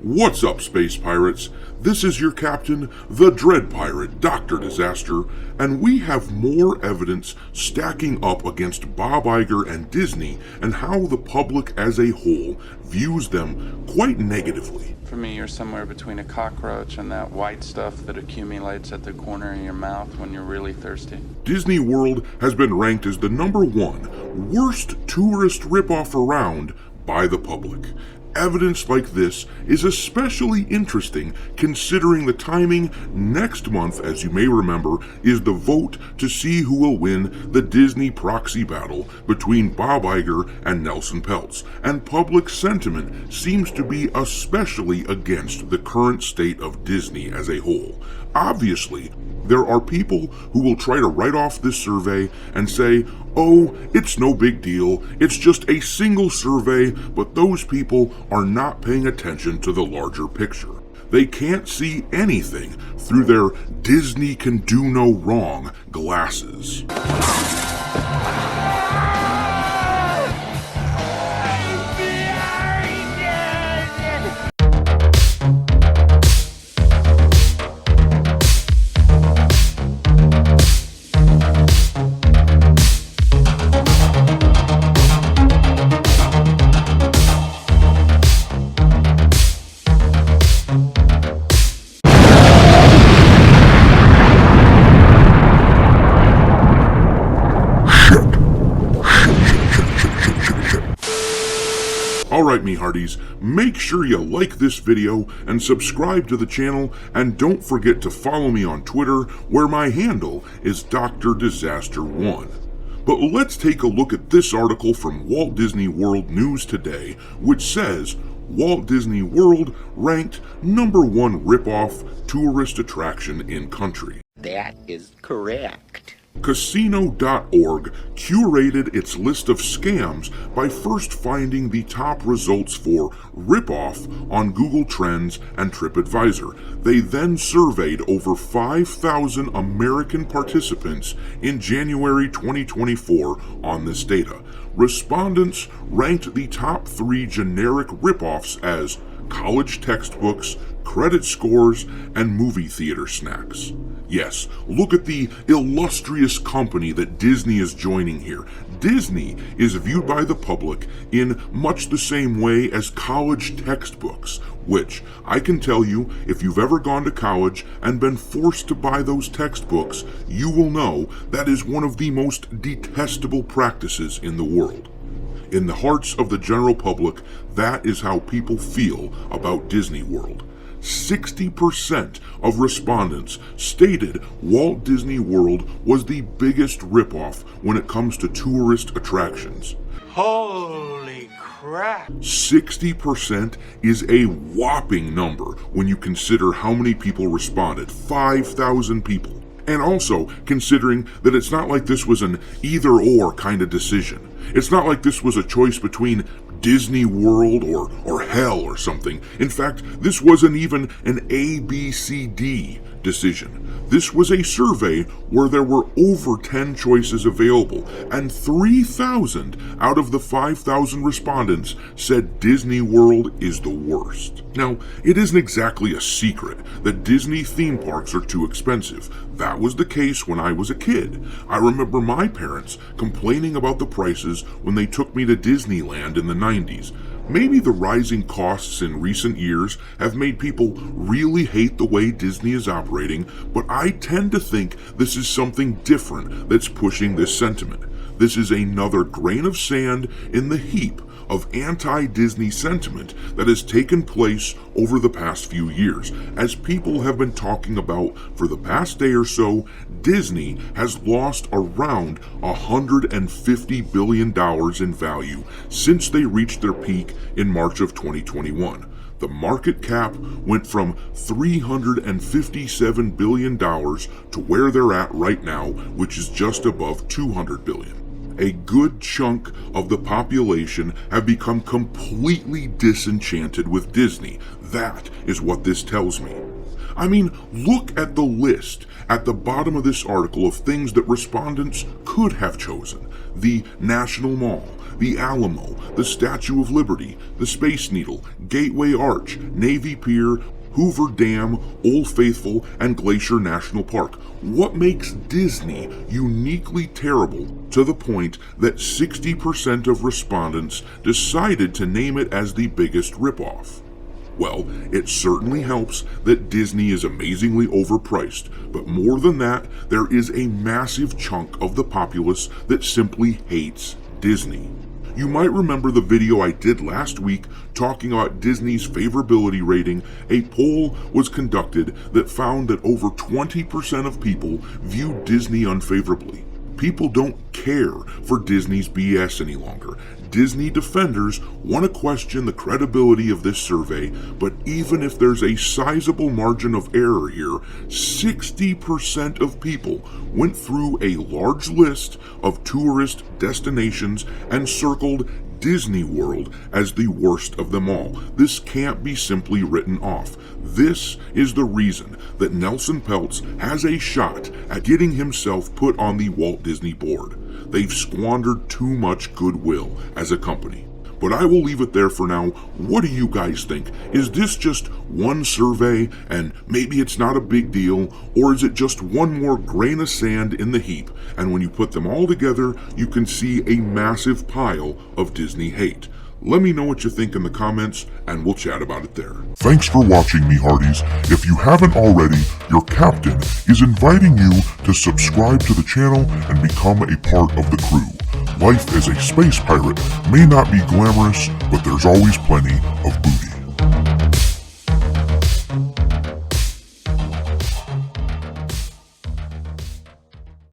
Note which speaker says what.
Speaker 1: What's up, space pirates? This is your captain, the Dread Pirate, Dr. Disaster, and we have more evidence stacking up against Bob Iger and Disney and how the public as a whole views them quite negatively.
Speaker 2: For me, you're somewhere between a cockroach and that white stuff that accumulates at the corner of your mouth when you're really thirsty.
Speaker 1: Disney World has been ranked as the #1 worst tourist ripoff around by the public. Evidence like this is especially interesting considering the timing. Next month, as you may remember, is the vote to see who will win the Disney proxy battle between Bob Iger and Nelson Peltz, and public sentiment seems to be especially against the current state of Disney as a whole. Obviously, there are people who will try to write off this survey and say, oh, it's no big deal, it's just a single survey, but those people are not paying attention to the larger picture. They can't see anything through their Disney can do no wrong glasses. Alright, me hearties, make sure you like this video and subscribe to the channel, and don't forget to follow me on Twitter, where my handle is Dr. Disaster1. But let's take a look at this article from Walt Disney World News Today, which says Walt Disney World ranked #1 ripoff tourist attraction in country.
Speaker 3: That is correct.
Speaker 1: Casino.org curated its list of scams by first finding the top results for ripoff on Google Trends and TripAdvisor. They then surveyed over 5,000 American participants in January 2024 on this data. Respondents ranked the top 3 generic ripoffs as college textbooks, credit scores, and movie theater snacks. Yes, look at the illustrious company that Disney is joining here. Disney is viewed by the public in much the same way as college textbooks, which I can tell you, if you've ever gone to college and been forced to buy those textbooks, you will know that is one of the most detestable practices in the world. In the hearts of the general public, that is how people feel about Disney World. 60% of respondents stated Walt Disney World was the biggest ripoff when it comes to tourist attractions.
Speaker 4: Holy crap!
Speaker 1: 60% is a whopping number when you consider how many people responded. 5,000 people. And also considering that it's not like this was an either-or kind of decision. It's not like this was a choice between Disney World or hell or something. In fact, this wasn't even an A-B-C-D decision. This was a survey where there were over 10 choices available, and 3,000 out of the 5,000 respondents said Disney World is the worst. Now, it isn't exactly a secret that Disney theme parks are too expensive. That was the case when I was a kid. I remember my parents complaining about the prices when they took me to Disneyland in the 90s. Maybe the rising costs in recent years have made people really hate the way Disney is operating, but I tend to think this is something different that's pushing this sentiment. This is another grain of sand in the heap of anti-Disney sentiment that has taken place over the past few years. As people have been talking about for the past day or so, Disney has lost around $150 billion in value since they reached their peak in March of 2021. The market cap went from $357 billion to where they're at right now, which is just above $200 billion. A good chunk of the population have become completely disenchanted with Disney. That is what this tells me. I mean, look at the list at the bottom of this article of things that respondents could have chosen. The National Mall, the Alamo, the Statue of Liberty, the Space Needle, Gateway Arch, Navy Pier, Hoover Dam, Old Faithful, and Glacier National Park. What makes Disney uniquely terrible to the point that 60% of respondents decided to name it as the biggest ripoff? Well, it certainly helps that Disney is amazingly overpriced, but more than that, there is a massive chunk of the populace that simply hates Disney. You might remember the video I did last week talking about Disney's favorability rating. A poll was conducted that found that over 20% of people view Disney unfavorably. People don't care for Disney's BS any longer. Disney defenders want to question the credibility of this survey, but even if there's a sizable margin of error here, 60% of people went through a large list of tourist destinations and circled Disney World as the worst of them all. This can't be simply written off. This is the reason that Nelson Peltz has a shot at getting himself put on the Walt Disney board. They've squandered too much goodwill as a company. But I will leave it there for now. What do you guys think? Is this just one survey and maybe it's not a big deal? Or is it just one more grain of sand in the heap? And when you put them all together, you can see a massive pile of Disney hate. Let me know what you think in the comments, and we'll chat about it there.
Speaker 5: Thanks for watching, me hearties. If you haven't already, your captain is inviting you to subscribe to the channel and become a part of the crew. Life as a space pirate may not be glamorous, but there's always plenty of booty.